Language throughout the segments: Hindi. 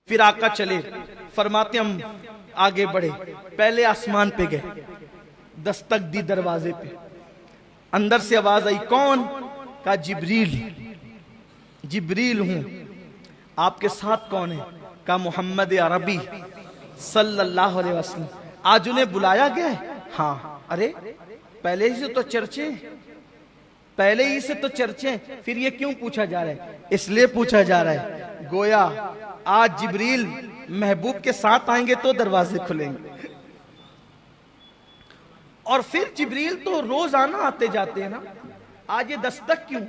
फिर आका चले, फरमाते हम आगे बढ़े, पहले आसमान पे गए, दस्तक दी दरवाजे पे, अंदर से आवाज आई, कौन? कहा जिब्रील। जिब्रील हूं, आपके साथ कौन है? कहा मोहम्मद अरबी सल्लल्लाहु अलैहि वसल्लम। आज उन्हें बुलाया गया है? हाँ। अरे पहले ही से तो चर्चे, पहले ही से तो चर्चे, फिर ये क्यों पूछा जा रहा है? इसलिए पूछा जा रहा है गोया आज जिब्रील महबूब के साथ आएंगे तो दरवाजे खुलेंगे। और फिर जिब्रील तो रोजाना आते जाते हैं ना, आज ये दस्तक क्यों?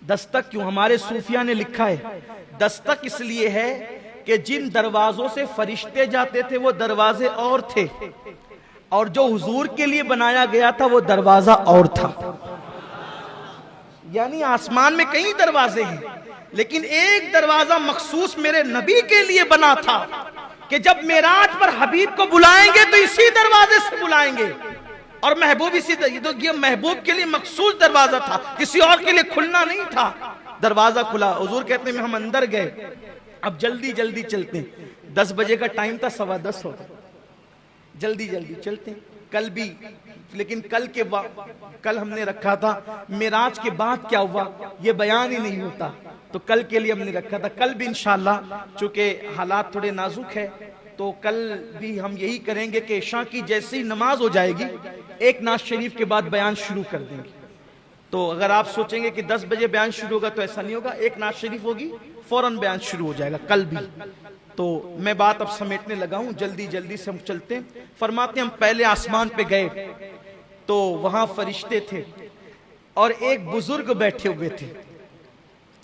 दस्तक क्यों? हमारे सूफिया ने लिखा है दस्तक इसलिए है कि जिन दरवाजों से फरिश्ते जाते थे वो दरवाजे और थे, और जो हुजूर के लिए बनाया गया था वो दरवाजा और था। यानी आसमान में कई दरवाजे हैं, लेकिन एक दरवाजा मखसूस मेरे नबी के लिए बना था कि जब मेराज पर हबीब को बुलाएंगे तो इसी दरवाजे से बुलाएंगे, और महबूब इसी तो ये महबूब के लिए मखसूस दरवाजा था, किसी और के लिए खुलना नहीं था। दरवाजा खुला, हुजूर कहते हैं हम अंदर गए, अब जल्दी जल्दी चलते हैं, 10 बजे का टाइम था, 10:15 हो, जल्दी जल्दी चलते हैं। कल भी, लेकिन कल हमने रखा था मेराज के बाद क्या हुआ ये बयान ही नहीं होता, तो कल के लिए हमने रखा था। कल भी इंशाल्लाह, चूंकि हालात थोड़े नाजुक है, तो कल भी हम यही करेंगे कि इशा की जैसी नमाज हो जाएगी, एक नाज शरीफ के बाद बयान शुरू कर देंगे। तो अगर आप सोचेंगे कि 10 बजे बयान शुरू होगा, तो ऐसा नहीं होगा, एक नाज शरीफ होगी फौरन बयान शुरू हो जाएगा कल भी। तो मैं बात अब समेटने लगा हूं, जल्दी जल्दी से हम चलते हैं। फरमाते हम पहले आसमान पे गए तो वहां फरिश्ते थे और एक बुजुर्ग बैठे हुए थे,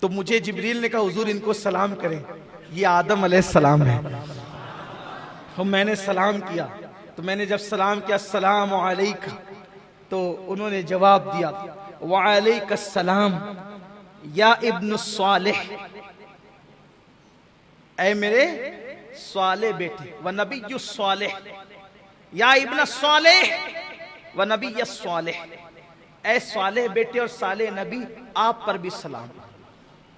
तो मुझे जिब्रील ने कहा हुजूर इनको सलाम करें, ये आदम अलैहिस्सलाम है। तो मैंने सलाम किया, तो मैंने जब सलाम किया अस्सलामु अलैका, तो उन्होंने जवाब दिया वालैकुस्सलाम या इब्न सालिह, ऐ मेरे साले बेटे, व नबी सालिह, या इब्न सालिह व नबी सालिह, ऐ साले बेटे और साले नबी, आप पर भी सलाम।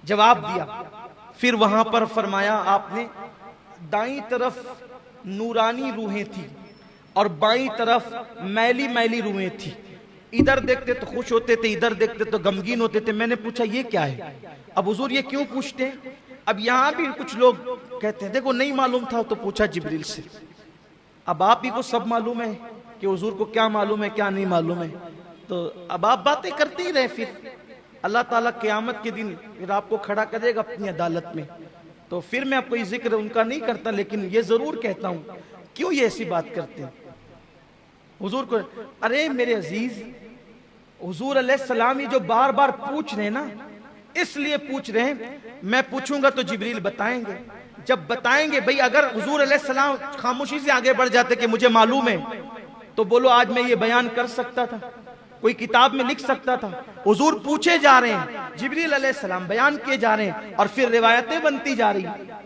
जवाब दिया। फिर वहां पर फरमाया आपने, दाईं तरफ नूरानी रूहें थी और बाईं तरफ मैली मैली रूहें थी, इधर देखते तो खुश होते थे, इधर देखते तो गमगीन होते थे। मैंने पूछा ये क्या है? अब हुजूर ये क्यों पूछते हैं? अब यहां भी कुछ लोग कहते हैं देखो नहीं मालूम था तो पूछा जिब्रील से, अब आप ही को सब मालूम है कि हुजूर को क्या मालूम है क्या नहीं मालूम है, तो अब आप बातें करते ही रहे, फिर अल्लाह ताला क़यामत के दिन फिर आपको खड़ा करेगा अपनी अदालत में। तो फिर मैं कोई जिक्र उनका नहीं करता, लेकिन ये जरूर कहता हूं क्यों ये ऐसी बात करते हैं हुजूर को। अरे मेरे अजीज, हुजूर अलैहिस्सलाम जो बार बार पूछ रहे हैं ना, इसलिए पूछ रहे हैं, मैं पूछूंगा तो जिब्रील बताएंगे। जब बताएंगे भाई, अगर हुजूर अलैहिस्सलाम खामोशी से आगे बढ़ जाते कि मुझे मालूम है, तो बोलो आज मैं ये बयान कर सकता था, कोई किताब में लिख सकता था। हुजूर पूछे जा रहे हैं, जिब्रील अलैहिस्सलाम बयान किए जा रहे हैं, और फिर रिवायतें बनती जा रही हैं।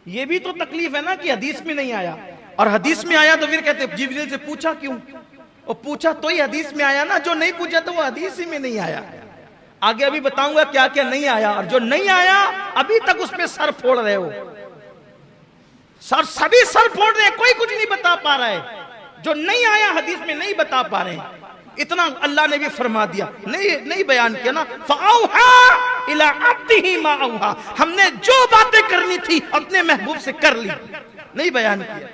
ये भी तो तकलीफ है ना कि हदीस में नहीं आया, और हदीस में आया तो फिर कहते जिब्रील से पूछा क्यों? और पूछा तो ही हदीस में आया ना, जो नहीं पूछा तो वो हदीस ही में नहीं आया। आगे अभी बताऊंगा क्या क्या नहीं आया, और जो नहीं आया अभी तक उसमें सर फोड़ रहे हो, सभी सर फोड़ रहे हैं, कोई कुछ नहीं बता पा रहा है। जो नहीं आया हदीस में नहीं बता पा रहे हैं, इतना अल्लाह ने भी फरमा दिया, नहीं बयान किया ना, फ़अौहा इला अब्दिही मा औहा, हमने जो बातें करनी थी अपने महबूब से कर ली, नहीं बयान किया,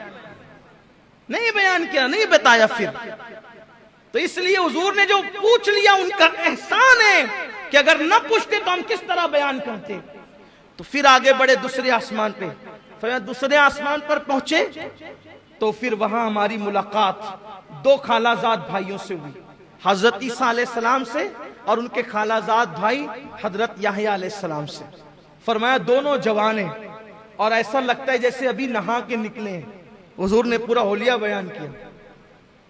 नहीं बयान किया, नहीं बताया। फिर तो इसलिए हुजूर ने जो पूछ लिया उनका एहसान है कि अगर न पूछते तो हम किस तरह बयान करते। तो फिर आगे बढ़े दूसरे आसमान पे, फिर दूसरे आसमान पर पहुंचे तो फिर वहां हमारी मुलाकात दो खालाजाद भाइयों से हुई, हजरत ईसा अलैहिस्सलाम से और उनके खालाजाद भाई हजरत याहया अलैहिस्सलाम से। फरमाया दोनों जवान हैं और ऐसा लगता है जैसे अभी नहा के निकले हैं। हुजूर ने पूरा होलिया बयान किया,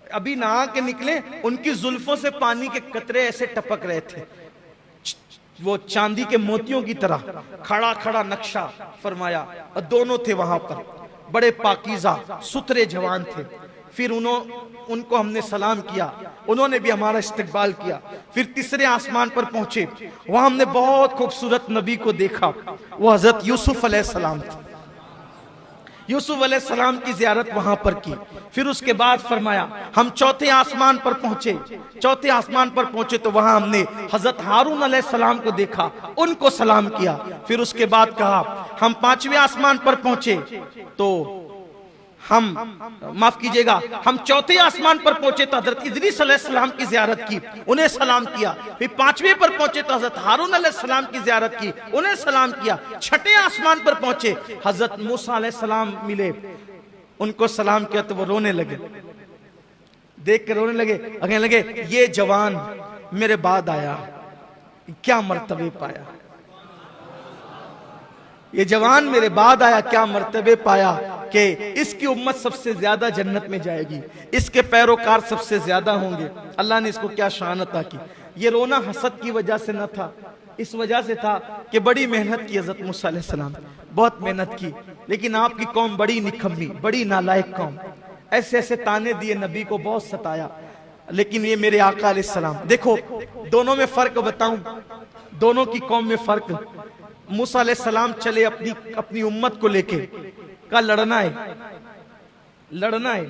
अभी नहा के निकले, उनकी जुल्फों से पानी के कतरे ऐसे टपक रहे थे, वो चांदी के मोतियों की तरह, खड़ा खड़ा नक्शा फरमाया, और दोनों थे वहां पर, बड़े पाकीज़ा सुथरे जवान थे। फिर उनको हमने सलाम किया, उन्होंने भी हमारा इस्तकबाल किया। फिर तीसरे आसमान पर पहुंचे, वहां हमने बहुत खूबसूरत नबी को देखा, वो हजरत यूसुफ अलैहिस्सलाम थे। यूसुफ अलैहिस्सलाम की जियारत वहां पर की। फिर उसके बाद फरमाया हम चौथे आसमान पर पहुंचे। चौथे आसमान पर पहुंचे तो वहां हमने हजरत हारून अलैहिस्सलाम को देखा, उनको सलाम किया। फिर उसके बाद कहा हम पांचवें आसमान पर पहुंचे तो माफ कीजिएगा, हम चौथे आसमान पर पहुंचे तो हजरत इदरीस अलैहिस्सलाम की जियारत की, उन्हें सलाम किया। फिर पांचवें पर पहुंचे तो हजरत हारून अलैहिस्सलाम की जियारत की, उन्हें सलाम किया। छठे आसमान पर पहुंचे, हजरत मूसा अलैहिस्सलाम मिले, उनको सलाम किया तो वो रोने लगे, देख कर रोने लगे, कहने लगे ये जवान मेरे बाद आया, क्या मर्तबे पाया, ये जवान मेरे बाद आया, क्या मर्तबे पाया कि इसकी उम्मत सबसे ज्यादा जन्नत में जाएगी, इसके पैरोकार सबसे ज्यादा होंगे। अल्लाह ने इसको क्या शान अता की। ये रोना हसद की वजह से न था, इस वजह से था कि बड़ी मेहनत की हजरत मूसा अलैहिस्सलाम, बहुत मेहनत की, लेकिन आपकी कौम बड़ी निकम्मी, बड़ी नालायक कौम, ऐसे ऐसे ताने दिए, नबी को बहुत सताया। लेकिन ये मेरे आका अलैहिस्सलाम, देखो दोनों में फर्क बताऊं, दोनों की कौम में फर्क। मूसा अलैहिस्सलाम चले अपनी उम्मत को लेके, का लड़ना है, लड़ना है,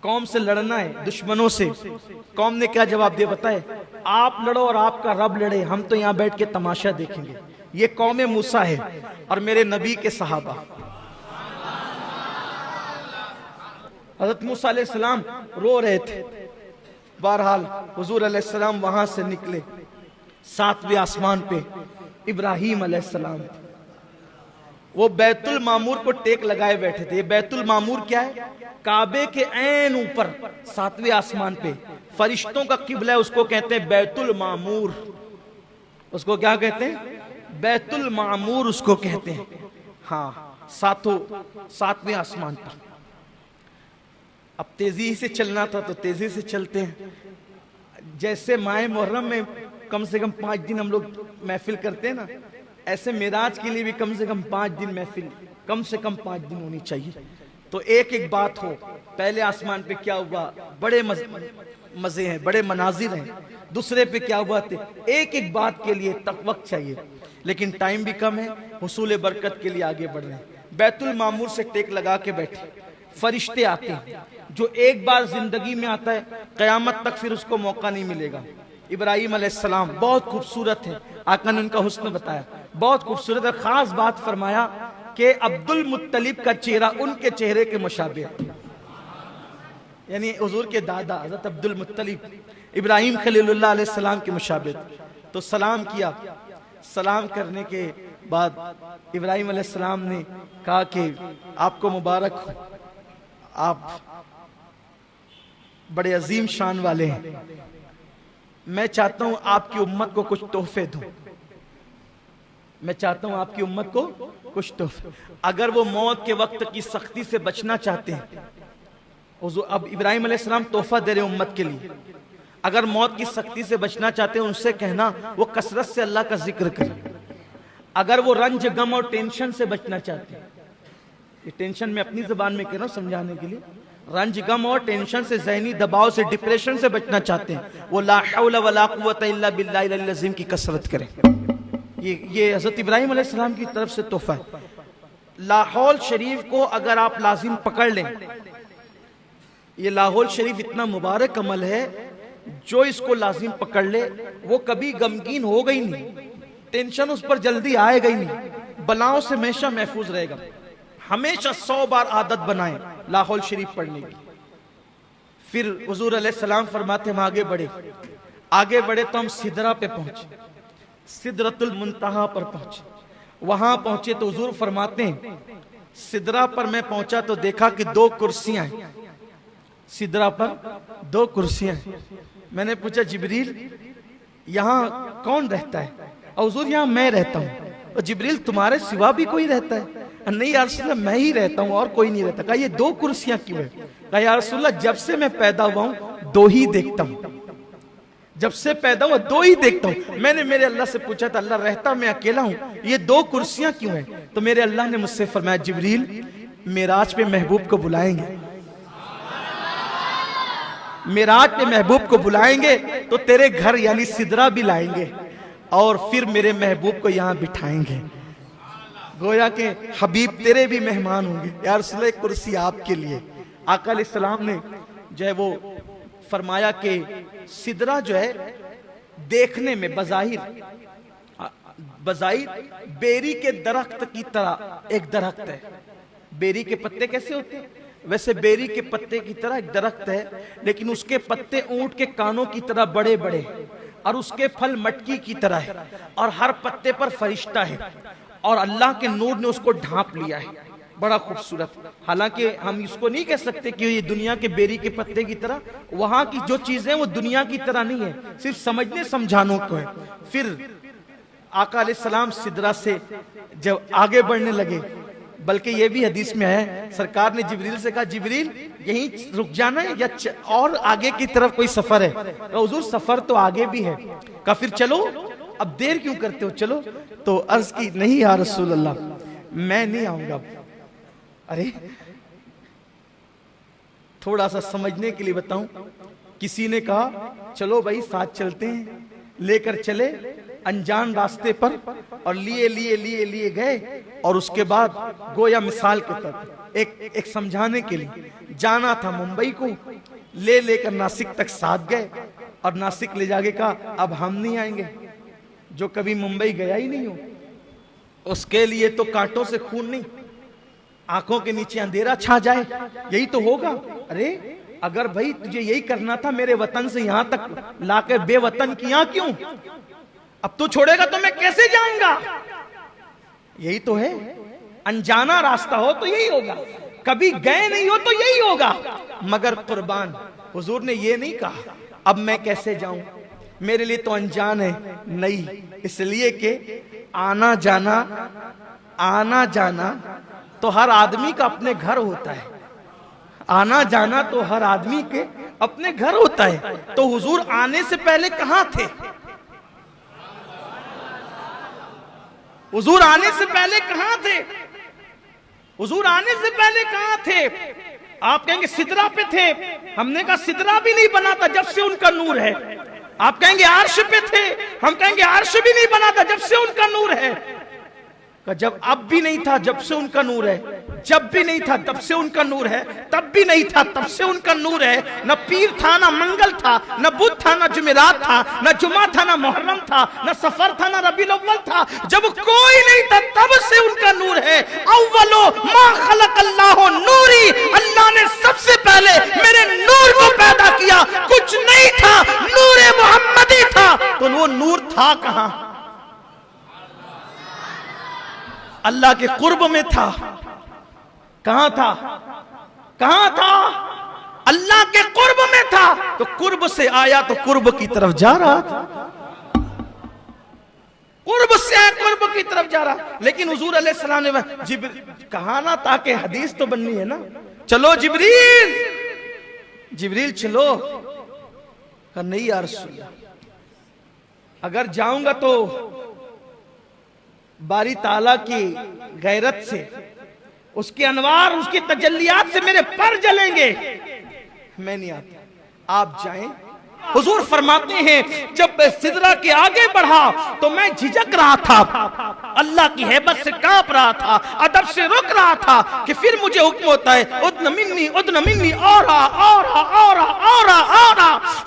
कौम से लड़ना है, दुश्मनों से। कौम ने क्या जवाब दिया बताए, आप लड़ो और आपका रब लड़े, हम तो यहां बैठ के तमाशा देखेंगे। ये कौम मूसा है और मेरे नबी के सहाबा। हजरत मूसा अलैहिस्सलाम रो रहे थे। बहरहाल हुजूर अलैहिस्सलाम वहां से निकले, सातवें आसमान पे इब्राहीम अलैहिस्सलाम, वो बैतुल मामूर को टेक लगाए बैठे थे। बैतुल मामूर क्या है, काबे के ऐन ऊपर सातवें आसमान पे, फरिश्तों का किबला है, उसको कहते हैं बैतुल मामूर। उसको क्या कहते हैं, बैतुल मामूर उसको कहते हैं। हाँ, सातवें आसमान पर। अब तेजी से चलना था तो तेजी से चलते हैं। जैसे माह मुहर्रम में कम से कम 5 दिन हम लोग महफिल करते हैं ना, ऐसे मेराज के लिए भी कम से कम 5 दिन महफिल, कम से कम 5 दिन होनी चाहिए। तो एक एक बात हो, पहले आसमान पे क्या हुआ, बड़े मजे हैं, बड़े मनाजिर हैं। दूसरे पे क्या हुआ थे, एक एक बात के लिए तक वक्त चाहिए, लेकिन टाइम भी कम है, हुसूल बरकत के लिए आगे बढ़ रहे हैं। बैतुल मामूर से टेक लगा के बैठे, फरिश्ते आते हैं, जो एक बार जिंदगी में आता है, कयामत तक फिर उसको मौका नहीं मिलेगा। इब्राहीम अलैहिस्सलाम बहुत खूबसूरत है, आका ने उनका हुस्न बताया, बहुत खूबसूरत है। खास बात फरमाया कि अब्दुल मुत्तलिब का चेहरा उनके चेहरे के मुशाबे है, यानी हुजूर के दादा हज़रत अब्दुल मुत्तलिब इब्राहीम खलीलुल्लाह अलैहिस्सलाम के मुशाबे। तो सलाम किया, सलाम करने के बाद इब्राहीम अलैहिस्सलाम ने कहा कि आपको मुबारक हो, आप बड़े अजीम शान वाले हैं, मैं चाहता हूं आपकी उम्मत को कुछ तोहफे दूं, मैं चाहता हूं आपकी उम्मत को कुछ तोहफे। अगर वो मौत के वक्त की सख्ती से बचना चाहते हैं, अब इब्राहीम अलैहिस्सलाम तोहफा दे रहे हैं उम्मत के लिए, अगर मौत की सख्ती से बचना चाहते हैं उनसे कहना वो कसरत से अल्लाह का जिक्र करें। अगर वो रंज गम और टेंशन से बचना चाहते हैं, ये टेंशन में अपनी जुबान में कह रहा हूं समझाने के लिए, रंज गम और टेंशन से, ज़हनी दबाव से, डिप्रेशन से बचना चाहते हैं, वो ला हौला वला कुव्वता इल्ला बिल्लाहिल अज़ीम की कसरत करें। ये हज़रत इब्राहीम अलैहिस्सलाम की तरफ से तोहफा है। लाहौल शरीफ को अगर आप लाजिम पकड़ लें, ये लाहौल शरीफ इतना मुबारक अमल है, जो इसको लाजिम पकड़ ले वो कभी गमगीन होगा ही नहीं, टेंशन उस पर जल्दी आएगा ही नहीं, बलाओं से हमेशा महफूज रहेगा। हमेशा 100 बार आदत बनाएं लाहौल शरीफ पढ़ने की। फिर हुजूर अलैहिस्सलाम फरमाते हम आगे बढ़े तो हम सिदरा पे पहुंचे, सिदरतुल मुंतहा पर पहुंचे। वहां पहुंचे तो हुजूर फरमाते हैं सिदरा पर मैं पहुंचा तो देखा कि 2 कुर्सियां हैं, सिदरा पर 2 कुर्सियां हैं। मैंने पूछा जिब्रील यहाँ कौन रहता है? और हुजूर यहाँ मैं रहता हूँ। और जिब्रील तुम्हारे सिवा भी कोई रहता है? नहीं या रसूलल्लाह मैं ही रहता हूँ और कोई नहीं रहता। कहा ये 2 कुर्सियां क्यों है? कहा या रसूलल्लाह जब से मैं पैदा हुआ हूँ 2 ही देखता हूँ, जब से पैदा हुआ 2 ही देखता हूँ। मैंने मेरे अल्लाह से पूछा था अल्लाह रहता मैं अकेला हूँ, ये 2 कुर्सियां क्यों है? तो मेरे अल्लाह ने मुझसे फरमाया जिब्रील मेराज पे महबूब को बुलाएंगे, मेराज पे महबूब को बुलाएंगे तो तेरे घर यानी सिदरा भी लाएंगे और फिर मेरे महबूब को यहां बिठाएंगे। गोया के हबीब तेरे भी मेहमान होंगे या रसूल, कुर्सी आपके लिए। आका अलैहिस्सलाम ने जो है वो फरमाया कि सिदरा जो है देखने में बज़ाहिर बेरी के दरख्त की तरह एक दरख्त है। बेरी के पत्ते कैसे होते हैं, वैसे बेरी के पत्ते की तरह एक दरख्त है, लेकिन उसके पत्ते ऊंट के कानों की तरह बड़े बड़े और उसके फल मटकी की तरह है और हर पत्ते पर फरिश्ता है और अल्लाह के नूर ने उसको ढांप लिया है, बड़ा खूबसूरत। हालांकि हम इसको नहीं कह सकते कि ये दुनिया के बेरी के पत्ते की तरह, वहां की जो चीजें वो दुनिया की तरह नहीं है, सिर्फ समझने समझाने को है। फिर आका अलैहिस्सलाम सिदरा से जब आगे बढ़ने लगे, बल्कि ये भी हदीस में है, सरकार ने जिब्रील से कहा जिब्रील यहीं रुक जाना है या और आगे की तरफ कोई सफर है? तो हुजूर सफर तो आगे भी है। कहा फिर चलो, अब देर क्यों करते हो, चलो। तो अर्ज की नहीं या रसूल अल्लाह मैं नहीं आऊंगा। अरे थोड़ा सा समझने के लिए बताऊं, किसी ने कहा चलो भाई साथ चलते हैं, लेकर चले अनजान रास्ते पर और लिए गए और उसके बाद गोया मिसाल के तौर एक समझाने के लिए जाना था मुंबई को, लेकर नासिक तक साथ गए और नासिक ले जाके कहा अब हम नहीं आएंगे, जो कभी मुंबई गया ही नहीं हो उसके लिए तो कांटों से खून नहीं, आंखों के नीचे अंधेरा छा जाए यही तो होगा। अरे अगर भाई तुझे यही करना था मेरे वतन से यहां तक लाकर बेवतन किया क्यों, अब तू छोड़ेगा तो मैं कैसे जाऊंगा। यही तो है, अनजाना रास्ता हो तो यही होगा, कभी गए नहीं हो तो यही होगा। मगर कुर्बान हुजूर ने ये नहीं कहा अब मैं कैसे जाऊं, मेरे लिए तो अनजान है नहीं, इसलिए कि आना जाना तो हर आदमी का अपने घर होता है, आना जाना तो हर आदमी के अपने घर होता है। तो हुजूर आने से पहले कहां थे, हुजूर आने से पहले कहां थे, हुजूर आने से पहले कहां थे? आप कहेंगे सिदरा पे थे, हमने कहा सिदरा भी नहीं बना था जब से उनका नूर है। आप कहेंगे अर्श पे थे, हम कहेंगे अर्श भी नहीं बना था जब से उनका नूर है। जब अब भी नहीं था जब से उनका नूर है, जब भी नहीं था तब से उनका नूर है, तब भी नहीं था तब से उनका नूर है। न पीर था, न मंगल था, न बुध था, न जुमेरात था, न जुमा था, न मुहर्रम था, न सफर था, न रबीउल अव्वल था, जब कोई नहीं था तब से उनका नूर है। अव्वलो मा खलक़ल्लाहु नूरी, अल्लाह ने सबसे पहले मेरे नूर को पैदा किया, कुछ नहीं था, नूरे मोहम्मदी था। तो वो नूर था कहां? अल्लाह के कुर्ब में था। कहां था? कहां था? अल्लाह के कुर्ब में था। तो कुर्ब से आया तो कुर्ब की तरफ जा रहा था, कुर्ब से आया कुर्ब की तरफ जा रहा। लेकिन हुजूर अलैहिस्सलाम ने कहा ना, ताकि हदीस तो बननी है ना, चलो जिब्रील, जिब्रील चलो। कहा नहीं यार रसूल, अगर जाऊंगा तो बारी ताला की गैरत से, उसके अनवार, उसकी तजल्लियात से मेरे पर जलेंगे, मैं नहीं आता, आप जाएं। हुजूर फरमाते हैं जब मैं सिदरा के आगे बढ़ा तो मैं झिझक रहा था, अल्लाह की हैबत से कांप रहा था, अदब से रुक रहा था कि फिर मुझे हुक्म होता है उद्न मिन्नी और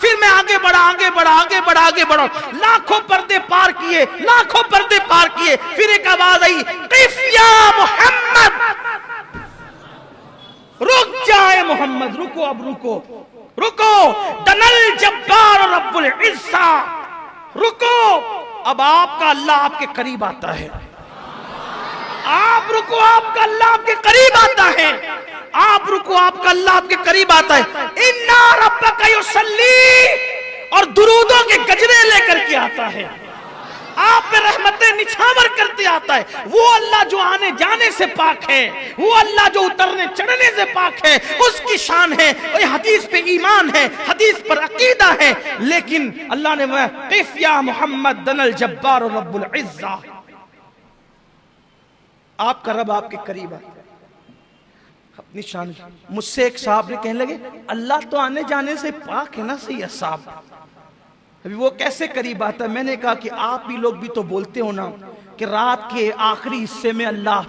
फिर मैं आगे बढ़ा, लाखों पर्दे पार किए, लाखों पर्दे पार किए, फिर एक आवाज आई, क़िफ़ या मोहम्मद, रुक जाए मोहम्मद, रुको, अब रुको, दनल जब्बार रब्बुल इज़्ज़ा, रुको, अब आपका अल्लाह आपके करीब आता है, आप रुको, आपका अल्लाह आपके करीब आता है, आप रुको, आपका अल्लाह आपके करीब आता है। इन्ना रब्बका युसल्ली, और दुरूदों के गजरे लेकर के आता है, आप पे रहमतें निछावर करते आता है। वो अल्लाह जो आने जाने से पाक है, वो अल्लाह जो उतरने चढ़ने से पाक है, उसकी शान है। और हदीस पे ईमान है, हदीस पर अकीदा है। लेकिन अल्लाह ने क़िफ़ या मोहम्मद दनल जब्बार रब्बुल इज़्ज़ा, आपका रब आपके करीब आता है। अपनी शान। मुझसे एक साहब ने कहने लगे, अल्लाह तो आने जाने से पाक है ना सैयद साहब, अभी वो कैसे करीब आता है? मैंने कहा कि आप ही लोग भी तो बोलते हो ना कि रात के आखिरी हिस्से में अल्लाह